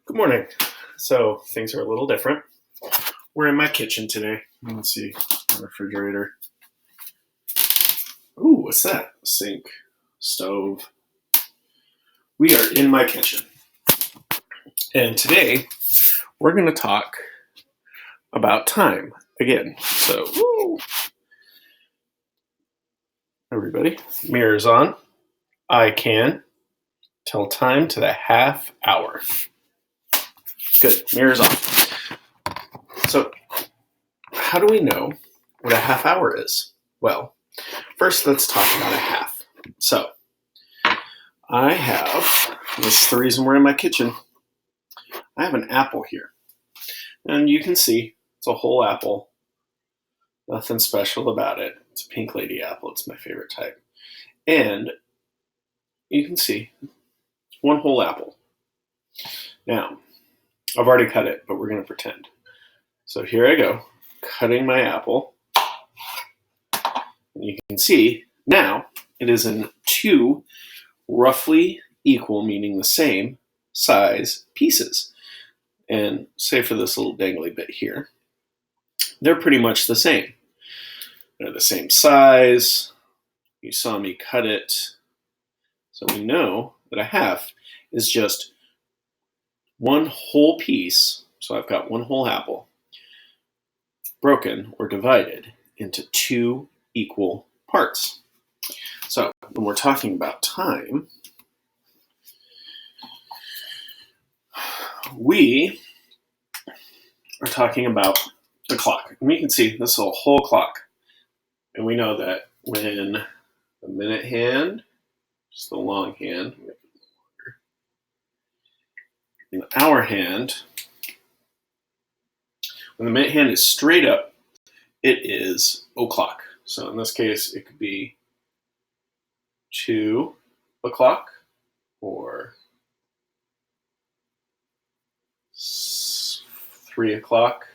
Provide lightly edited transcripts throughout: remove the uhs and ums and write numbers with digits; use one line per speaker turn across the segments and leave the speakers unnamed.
Good morning. So things are a little different. We're in my kitchen today. Let's see, refrigerator. Ooh, what's that? Sink, stove. We are in my kitchen. And today we're going to talk about time again. So, everybody, mirrors on. I can tell time to the half hour. Good, mirrors on. So, how do we know what a half hour is? Well, first let's talk about a half. So, I have, this is the reason we're in my kitchen, I have an apple here. And you can see it's a whole apple. Nothing special about it. It's a pink lady apple. It's my favorite type. And you can see it's one whole apple. Now, I've already cut it, but we're going to pretend. So here I go, cutting my apple. And you can see now it is in two roughly equal, meaning the same size pieces. And say for this little dangly bit here, they're pretty much the same. They're the same size. You saw me cut it. So we know that a half is just one whole piece. So I've got one whole apple broken or divided into two equal parts. So when we're talking about time, we are talking about the clock. And we can see this is a whole clock. And we know that when the minute hand, just the long hand, in the hour hand, when the minute hand is straight up, it is o'clock. So in this case, it could be 2 o'clock or 3 o'clock.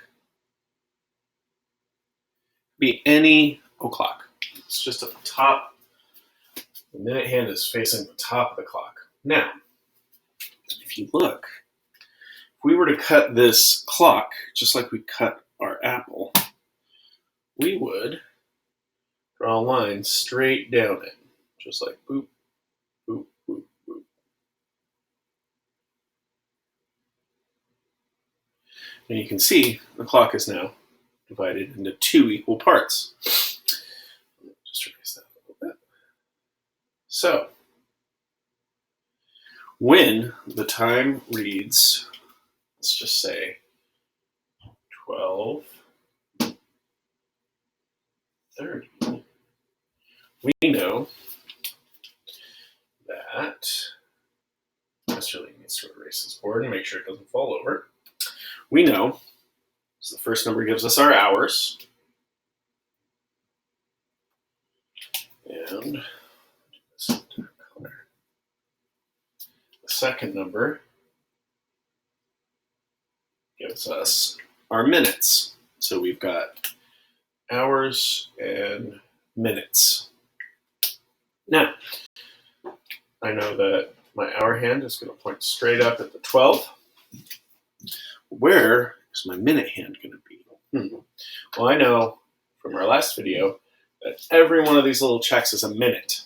Be any o'clock. It's just at the top. The minute hand is facing the top of the clock. Now, if you look, if we were to cut this clock just like we cut our apple, we would draw a line straight down it, just like boop, boop, boop, boop. And you can see the clock is now divided into two equal parts. Just erase that a little bit. So, when the time reads, let's just say 12:30, we know that Mr. Lee needs to erase this board and make sure it doesn't fall over. We know, so the first number gives us our hours. And the second number gives us our minutes. So we've got hours and minutes. Now, I know that my hour hand is going to point straight up at the 12. Where is my minute hand going to be? Well, I know from our last video that every one of these little checks is a minute.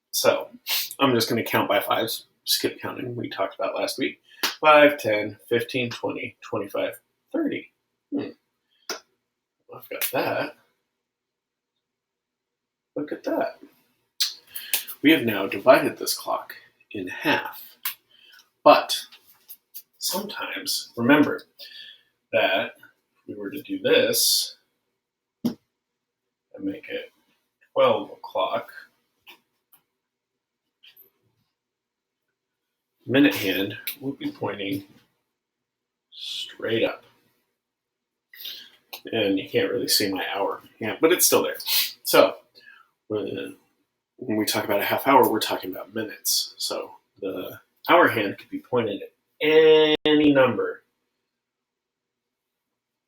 So I'm just going to count by fives, skip counting we talked about last week. 5, 10, 15, 20, 25, 30. I've got that. Look at that. We have now divided this clock in half. But sometimes, remember that if we were to do this and make it 12 o'clock, minute hand would be pointing straight up. And you can't really see my hour hand, but it's still there. So when we talk about a half hour, we're talking about minutes. So the hour hand could be pointed at any number.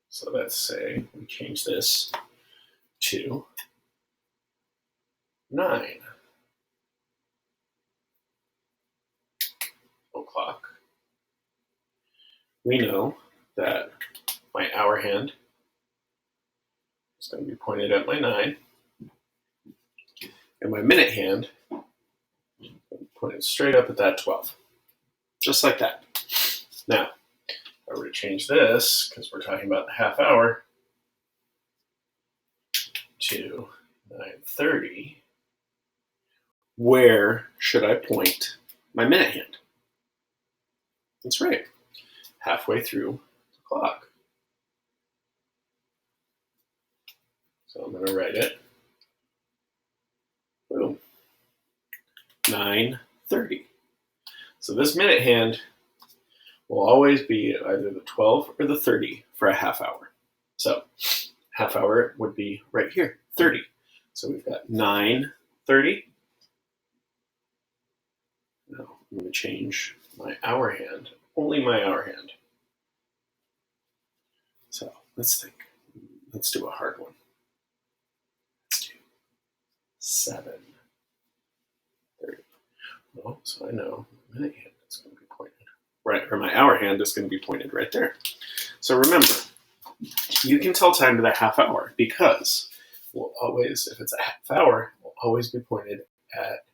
So let's say we change this to 9 o'clock. we know that my hour hand is going to be pointed at my 9, and my minute hand pointed straight up at that 12. Just like that. Now, if I were to change this, because we're talking about the half hour, to 9:30, where should I point my minute hand? That's right, halfway through the clock. So I'm going to write it. Boom. 9:30. So this minute hand will always be either the 12 or the 30 for a half hour. So half hour would be right here, 30. So we've got 9:30. Now I'm going to change my hour hand, only my hour hand. So let's think. Let's do a hard one. Let's do 7:30. Well, so I know my minute hand is going to be pointed right, or my hour hand is going to be pointed right there. So remember, you can tell time to the half hour because we'll always, if it's a half hour, we'll always be pointed at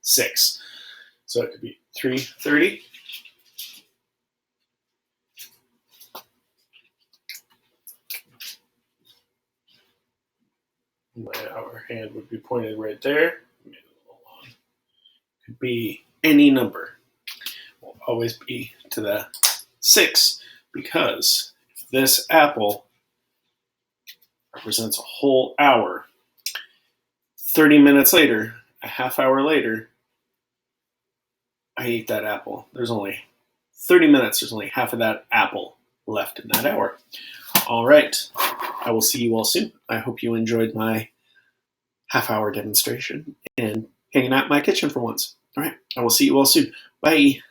6. So it could be 3:30. My hour hand would be pointed right there. Maybe a little long. Could be any number. Will always be to the 6 because if this apple represents a whole hour, 30 minutes later, a half hour later, I ate that apple. There's only 30 minutes. There's only half of that apple left in that hour. All right. I will see you all soon. I hope you enjoyed my half-hour demonstration and hanging out in my kitchen for once. All right. I will see you all soon. Bye.